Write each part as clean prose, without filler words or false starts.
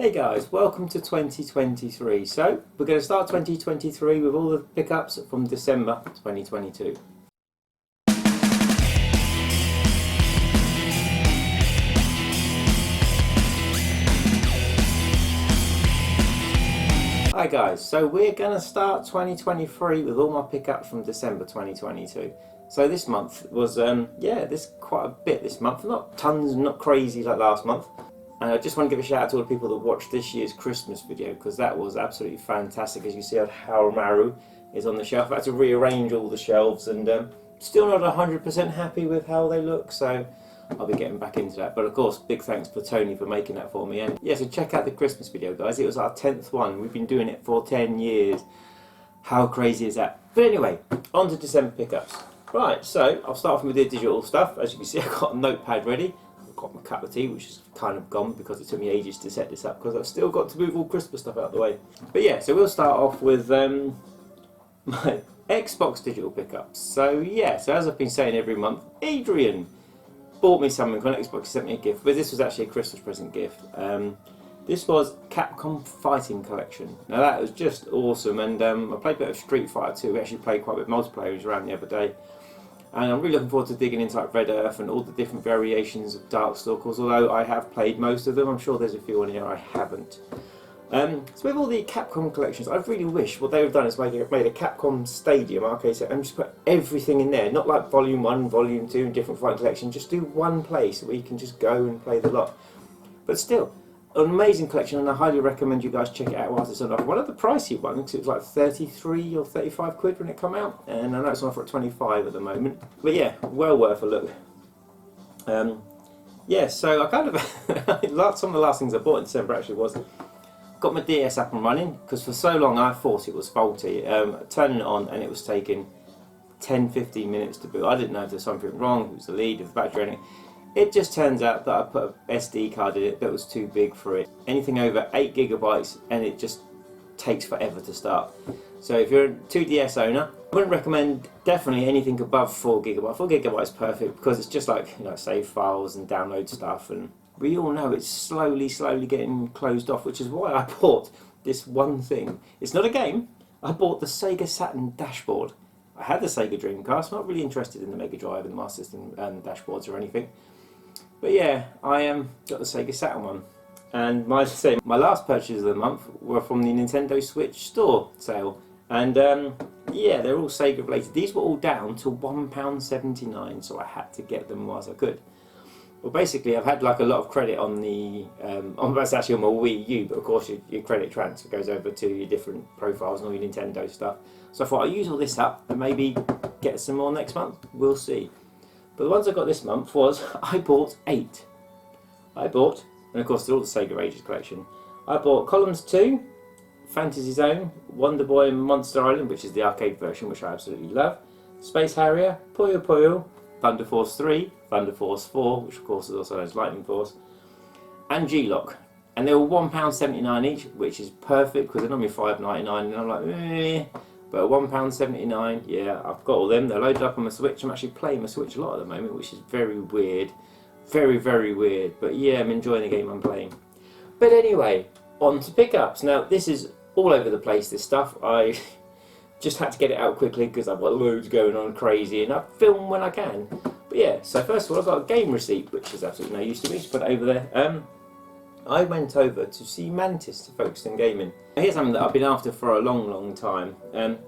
Hey guys, welcome to 2023. So, we're going to start 2023 with all the pickups from December 2022. Hi guys, so we're going to start 2023 with all my pickups from December 2022. So this month was, this quite a bit this month, not tons, not crazy like last month. And I just want to give a shout out to all the people that watched this year's Christmas video, because that was absolutely fantastic. As you see, Haohmaru is on the shelf. I had to rearrange all the shelves and still not 100% happy with how they look, so I'll be getting back into that. But of course, big thanks for Tony for making that for me. And yeah, so check out the Christmas video, guys. It was our 10th one. We've been doing it for 10 years. How crazy is that? But anyway, on to December pickups. Right, so I'll start off with the digital stuff. As you can see, I've got a notepad ready. Got my cup of tea, which is kind of gone because it took me ages to set this up because I've still got to move all Christmas stuff out of the way. But yeah, so we'll start off with my Xbox digital pickups. So yeah, so as I've been saying every month, Adrian bought me something on Xbox. He sent me a gift, but this was actually a Christmas present gift. This was Capcom Fighting Collection. Now that was just awesome, and I played a bit of Street Fighter 2. We actually played quite a bit of multiplayer around the other day. And I'm really looking forward to digging into like Red Earth and all the different variations of Darkstalkers, although I have played most of them. I'm sure there's a few on here I haven't. So with all the Capcom collections, I really wish what they would have done is made a Capcom Stadium arcade set and just put everything in there. Not like Volume 1, Volume 2 and different fighting collections. Just do one place where you can just go and play the lot. But still, an amazing collection, and I highly recommend you guys check it out whilst it's on offer. One of the pricey ones, because it was like 33 or 35 quid when it came out, and I know it's on offer at 25 at the moment. But yeah, well worth a look. Yeah, so I kind of some of the last things I bought in December actually was got my DS up and running, because for so long I thought it was faulty. Turning it on and it was taking 10-15 minutes to boot. I didn't know if there was something wrong, if it was the lead, if the battery or anything. It just turns out that I put an SD card in it that was too big for it. Anything over 8 gigabytes and it just takes forever to start. So if you're a 2DS owner, I wouldn't recommend definitely anything above 4 gigabytes. 4 gigabytes is perfect because it's just like, you know, save files and download stuff, and we all know it's slowly getting closed off, which is why I bought this one thing. It's not a game. I bought the Sega Saturn dashboard. I had the Sega Dreamcast, not really interested in the Mega Drive and the Master System dashboards or anything. But yeah, I got the Sega Saturn one, and my last purchases of the month were from the Nintendo Switch store sale, and yeah, they're all Sega related. These were all down to £1.79, so I had to get them whilst I could. Well, basically, I've had like a lot of credit on the that's actually on my Wii U, but of course your credit transfer goes over to your different profiles and all your Nintendo stuff. So I thought I'd use all this up and maybe get some more next month. We'll see. But the ones I got this month was, I bought 8. And of course they're all the Sega Ages collection. I bought Columns 2, Fantasy Zone, Wonder Boy and Monster Island, which is the arcade version, which I absolutely love, Space Harrier, Puyo Puyo, Thunder Force 3, Thunder Force 4, which of course is also known as Lightning Force, and G-Lock. And they were £1.79 each, which is perfect because they're normally £5.99, and I'm like, meh. But £1.79, yeah, I've got all them. They're loaded up on my Switch. I'm actually playing my Switch a lot at the moment, which is very weird. Very weird. But yeah, I'm enjoying the game I'm playing. But anyway, on to pickups. Now, this is all over the place, this stuff. I just had to get it out quickly because I've got loads going on crazy, and I film when I can. But yeah, so first of all, I've got a game receipt, which is absolutely no use to me. Just put it over there. I went over to see Mantis to Focus on Gaming. Here's something that I've been after for a long time. Do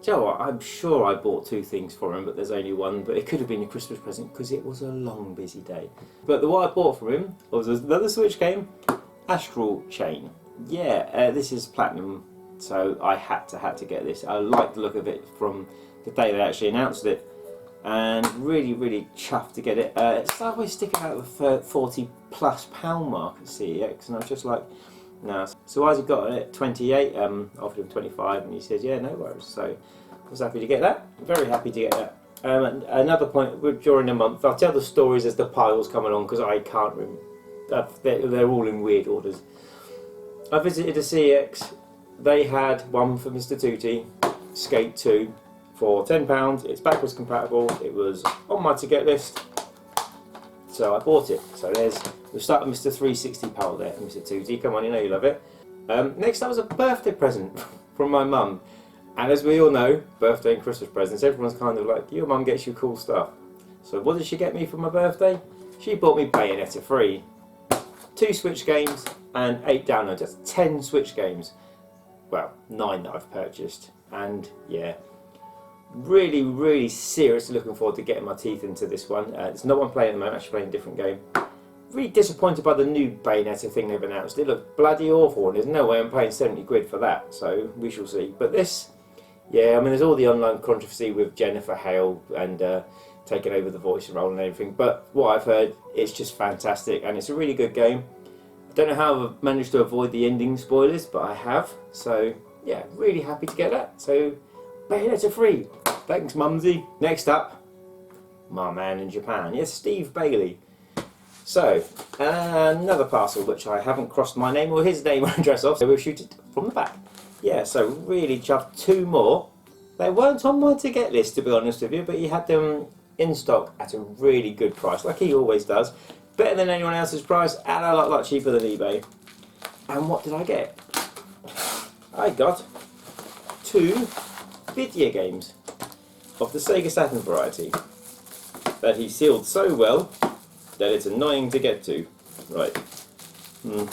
you know what? I'm sure I bought 2 things for him, but there's only one. But it could have been a Christmas present because it was a long, busy day. But what I bought for him was another Switch game, Astral Chain. Yeah, this is Platinum, so I had to get this. I like the look of it from the day they actually announced it, and really chuffed to get it. It's always sticking out of the £40+ mark at CEX, and I was just like, no. So as he got it at 28, offered him 25, and he said, yeah, no worries. So I was happy to get that. Very happy to get that. And another point, during the month, I'll tell the stories as the piles come along because I can't remember. They're all in weird orders. I visited a CEX. They had one for Mr. Tutti, Skate 2. For £10, it's backwards compatible. It was on my to get list. So I bought it. So we'll start with Mr. 360 pole there for Mr. 2D. Come on, you know you love it. Next up was a birthday present from my mum. And as we all know, birthday and Christmas presents, everyone's kind of like, your mum gets you cool stuff. So what did she get me for my birthday? She bought me Bayonetta 3. 2 Switch games and 8 downloads. That's 10 Switch games. Well, 9 that I've purchased. And yeah, really, really seriously looking forward to getting my teeth into this one. It's not one I'm playing at the moment, I'm actually playing a different game. Really disappointed by the new Bayonetta thing they've announced. It looked bloody awful and there's no way I'm paying 70 quid for that, so we shall see. But this, yeah, I mean there's all the online controversy with Jennifer Hale and taking over the voice role and everything, but what I've heard, it's just fantastic and it's a really good game. I don't know how I've managed to avoid the ending spoilers, but I have, so yeah, really happy to get that. So Bayonetta 3, thanks Mumsy. Next up, my man in Japan, yes, Steve Bailey. So, another parcel which I haven't crossed my name or his name or address off, so we'll shoot it from the back. Yeah, so really chuffed. 2 more. They weren't on my to get list, to be honest with you, but he had them in stock at a really good price, like he always does. Better than anyone else's price and a lot cheaper than eBay. And what did I get? I got 2 video games of the Sega Saturn variety that he sealed so well that it's annoying to get to. Right. There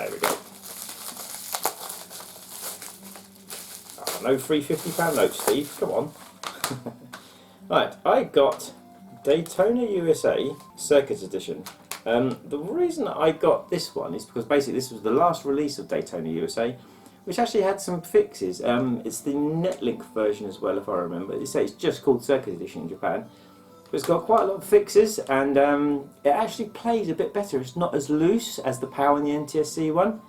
we go. Oh, no free £50 notes, Steve. Come on. Right, I got Daytona USA Circuit Edition. The reason I got this one is because basically this was the last release of Daytona USA, which actually had some fixes. It's the Netlink version as well, if I remember. It's just called Circuit Edition in Japan. But it's got quite a lot of fixes, and it actually plays a bit better. It's not as loose as the PAL and the NTSC one.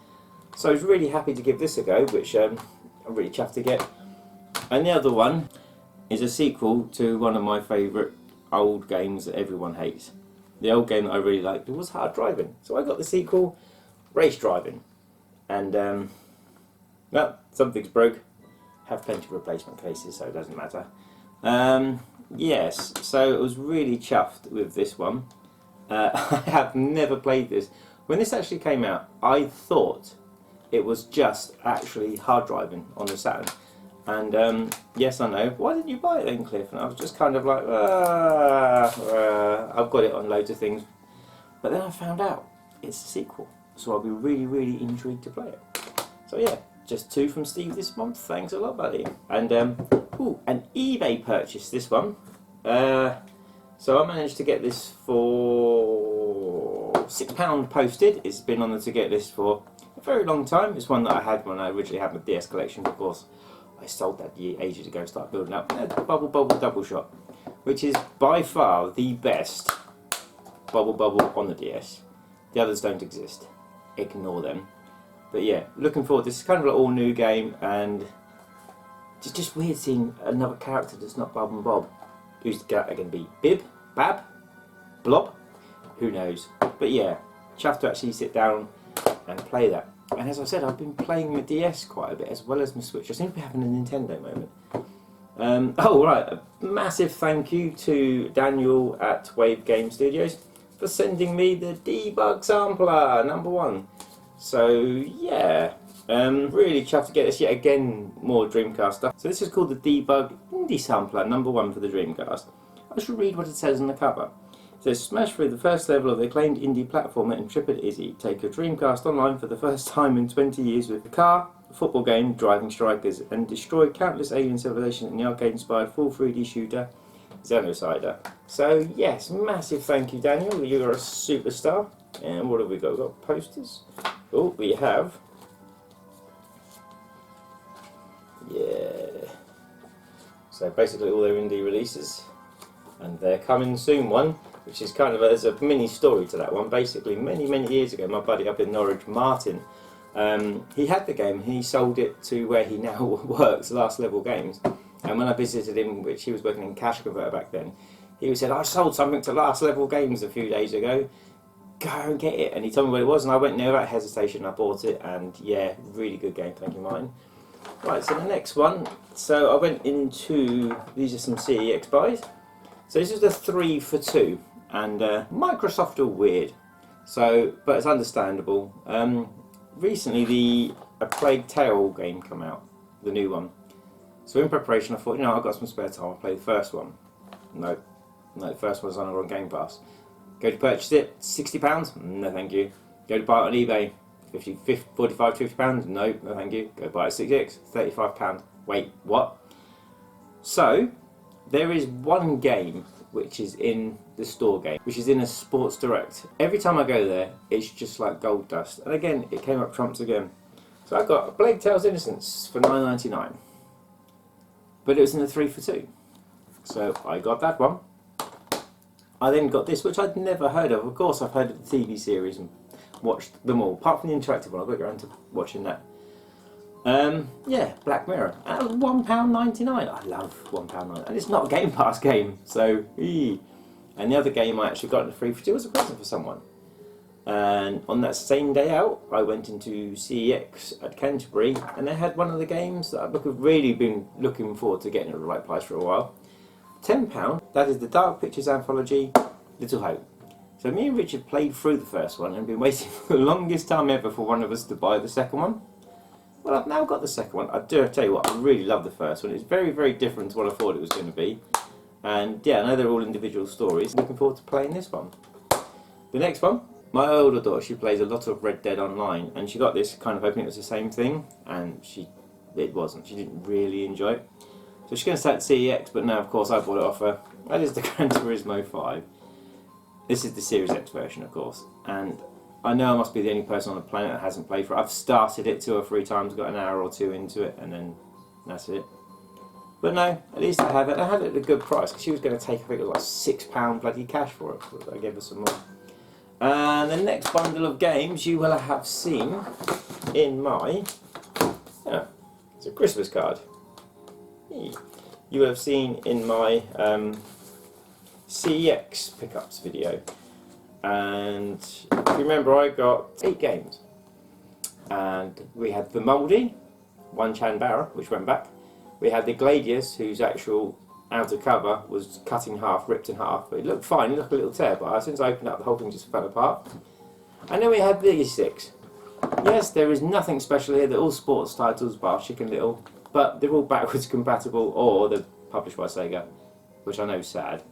So I was really happy to give this a go, which I'm really chuffed to get. And the other one is a sequel to one of my favourite old games that everyone hates. The old game that I really liked was Hard Driving. So I got the sequel, Race Driving. And, well, something's broke. Have plenty of replacement cases, so it doesn't matter. Yes, so I was really chuffed with this one. I have never played this. When this actually came out, I thought it was just actually Hard Driving on the Saturn. And yes, I know. Why didn't you buy it then, Cliff? And I was just kind of like, I've got it on loads of things. But then I found out it's a sequel. So I'll be really, really intrigued to play it. So yeah, just 2 from Steve this month. Thanks a lot, buddy. And ooh, an eBay purchase, this one. So I managed to get this for £6 posted. It's been on the to get list for a very long time. It's one that I had when I originally had my DS collection, of course. I sold that ages ago, started building up. Bubble Bobble Double Shot, which is by far the best Bubble Bobble on the DS. The others don't exist. Ignore them. But yeah, looking forward. This is kind of an all new game, and it's just weird seeing another character that's not Bob and Bob. Who's the character going to be? Bib? Bab? Blob? Who knows? But yeah, chuffed to actually sit down and play that. And as I said, I've been playing my DS quite a bit as well as my Switch. I seem to be having a Nintendo moment. Oh right, a massive thank you to Daniel at Wave Game Studios for sending me the Debug Sampler #1. So yeah, really chuffed to get this. Yet again, more Dreamcast stuff. So this is called the Debug Indie Sampler #1 for the Dreamcast. I should read what it says on the cover. It says, smash through the first level of the acclaimed indie platformer Intrepid Izzy. Take your Dreamcast online for the first time in 20 years with a car, a football game, Driving Strikers, and destroy countless alien civilizations in the arcade-inspired full 3D shooter Xenocider. So yes, massive thank you, Daniel. You're a superstar. And what have we got? We've got posters. Oh, we have. Yeah. So basically all their indie releases. And they're coming soon one, which is kind of there's a mini story to that one. Basically, many years ago, my buddy up in Norwich, Martin, he had the game. He sold it to where he now works, Last Level Games. And when I visited him, which he was working in Cash Converter back then, he said, I sold something to Last Level Games a few days ago. Go and get it. And he told me what it was, and I went there without hesitation. I bought it, and yeah, really good game. Thank you, Martin. Right, so the next one. So I went into, these are some CEX buys. So this is the 3 for 2, and Microsoft are weird. So, but it's understandable. Recently, A Plague Tale game come out, the new one. So in preparation, I thought, I've got some spare time. I'll play the first one. No, the first one's on Game Pass. Go to purchase it, £60? No, thank you. Go to buy it on eBay, 45 to £50? No, thank you. Go buy it at 6x, £35. Wait, what? So, there is one game which is in the store game, which is in a Sports Direct. Every time I go there, it's just like gold dust. And again, it came up trumps again. So I got A Plague Tale's Innocence for £9.99. But it was in the 3 for 2. So I got that one. I then got this, which I'd never heard of. Of course, I've heard of the TV series and watched them all, apart from the interactive one. I'll get around to watching that. Yeah, Black Mirror. And it was £1.99. I love £1.99. And it's not a Game Pass game, so And the other game I actually got in the 3 for 2 was a present for someone. And on that same day out, I went into CEX at Canterbury, and they had one of the games that I've really been looking forward to getting at the right price for a while. £10, that is the Dark Pictures anthology, Little Hope. So me and Richard played through the first one and been waiting for the longest time ever for one of us to buy the second one. Well, I've now got the second one. I do tell you what, I really love the first one. It's very, very different to what I thought it was going to be. And yeah, I know they're all individual stories. Looking forward to playing this one. The next one, my older daughter, she plays a lot of Red Dead Online, and she got this kind of hoping it was the same thing, and it wasn't. She didn't really enjoy it. So she's going to start CEX, but now of course I bought it off her. That is the Gran Turismo 5. This is the Series X version, of course, and I know I must be the only person on the planet that hasn't played for it. I've started it 2 or 3 times, got an hour or 2 into it, and then that's it. But no, at least I have it. I had it at a good price, because she was going to take, I think it was like £6 bloody cash for it, so I gave her some more. And the next bundle of games you will have seen in my... it's a Christmas card. You will have seen in my CEX pickups video. And if you remember, I got 8 games. And we had the Mouldy, one Chan Barra, which went back. We had the Gladius, whose actual outer cover was cut in half, ripped in half, but it looked fine, it looked a little tear, but since I opened up, the whole thing just fell apart. And then we had these 6. Yes, there is nothing special here, they're all sports titles, bar Chicken Little, but they're all backwards compatible, or they're published by Sega, which I know is sad,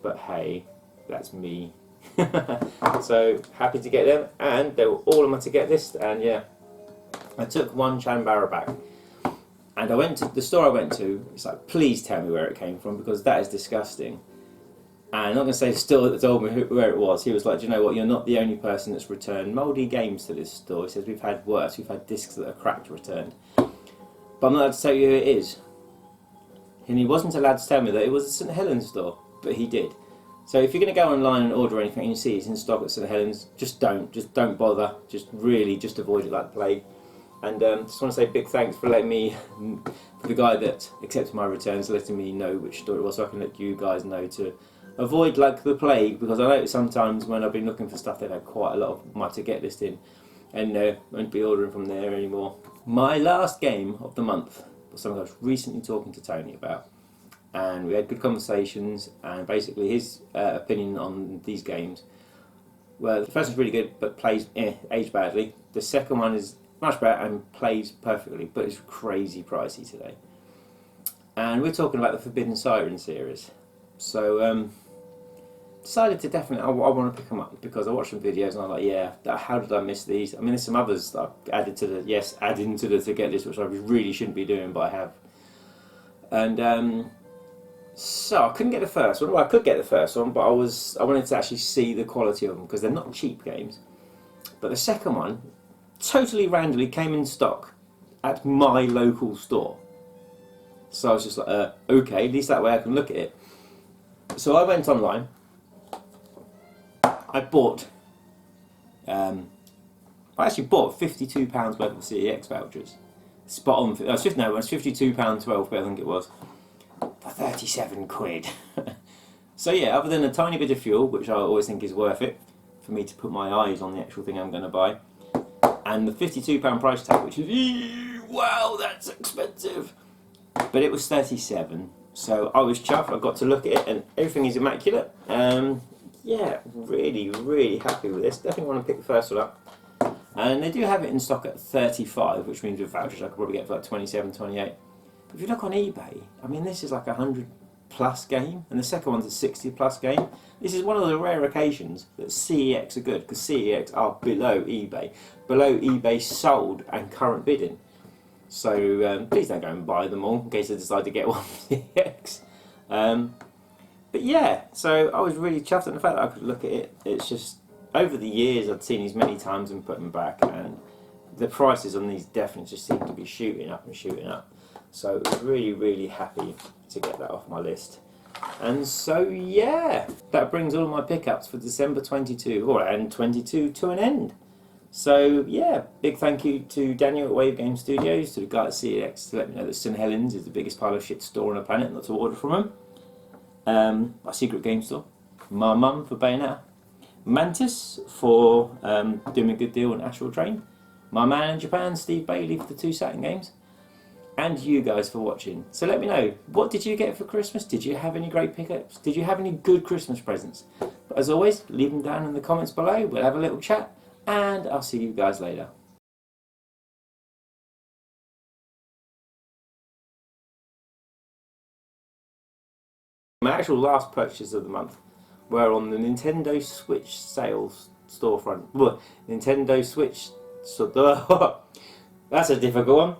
but hey, that's me. So, happy to get them, and they were all on my to get list, and yeah, I took one Chan Barra back. And I went to the store I went to, it's like, please tell me where it came from, because that is disgusting. And I'm not going to say the store that told me where it was. He was like, do you know what, you're not the only person that's returned mouldy games to this store. He says, we've had worse, we've had discs that are cracked returned. But I'm not allowed to tell you who it is. And he wasn't allowed to tell me that it was a St Helens store, but he did. So if you're going to go online and order anything and you see it's in stock at St Helens, just don't bother. Just avoid it like the plague. And just want to say big thanks for letting me, for the guy that accepted my returns, letting me know which store it was, so I can let you guys know to avoid like the plague, because I know sometimes when I've been looking for stuff they've had quite a lot of my to get list in, and won't be ordering from there anymore. My last game of the month was something I was recently talking to Tony about, and we had good conversations, and basically his opinion on these games, well, the first one's really good but plays aged badly. The second one is much better and plays perfectly, but it's crazy pricey today. And we're talking about the Forbidden Siren series. So decided to definitely, I want to pick them up, because I watched some videos and I'm like, yeah, how did I miss these? I mean, there's some others that I've added to the, adding to the to get list, which I really shouldn't be doing, but I have. And so I couldn't get the first one. Well, I could get the first one, but I wanted to actually see the quality of them, because they're not cheap games. But the second one, totally randomly came in stock at my local store. So I was just like, okay, at least that way I can look at it. So I went online. I actually bought £52 worth of CEX vouchers. Spot on. It was £52.12, I think it was, for 37 quid. So yeah, other than a tiny bit of fuel, which I always think is worth it for me to put my eyes on the actual thing I'm going to buy, and the £52 price tag, which is, wow, that's expensive. But it was 37, So I was chuffed. I got to look at it, and everything is immaculate. Yeah, really happy with this. Definitely want to pick the first one up. And they do have it in stock at 35, which means with vouchers I could probably get for like 27, 28. But if you look on eBay, I mean, this is like a 100+ game, and the second one's a 60+ game. This is one of the rare occasions that CEX are good, because CEX are below eBay sold and current bidding. So please don't go and buy them all in case I decide to get one from CEX. But yeah, so I was really chuffed at the fact that I could look at it. It's just, over the years I'd seen these many times and put them back, and the prices on these definitely just seem to be shooting up and shooting up. So really happy to get that off my list. And so yeah, that brings all of my pickups for December 22 and 22 to an end. So yeah, big thank you to Daniel at Wave Game Studios, to the guy at CEX to let me know that St Helens is the biggest pile of shit store on the planet, not to order from them. My Secret Game Store, my mum for Bayonetta, Mantis for doing a good deal on Astral Train, my man in Japan, Steve Bailey, for the 2 Saturn games, and you guys for watching. So let me know, what did you get for Christmas? Did you have any great pickups? Did you have any good Christmas presents? But as always, leave them down in the comments below. We'll have a little chat, and I'll see you guys later. My actual last purchases of the month were on the Nintendo Switch sales storefront. Nintendo Switch. So, that's a difficult one.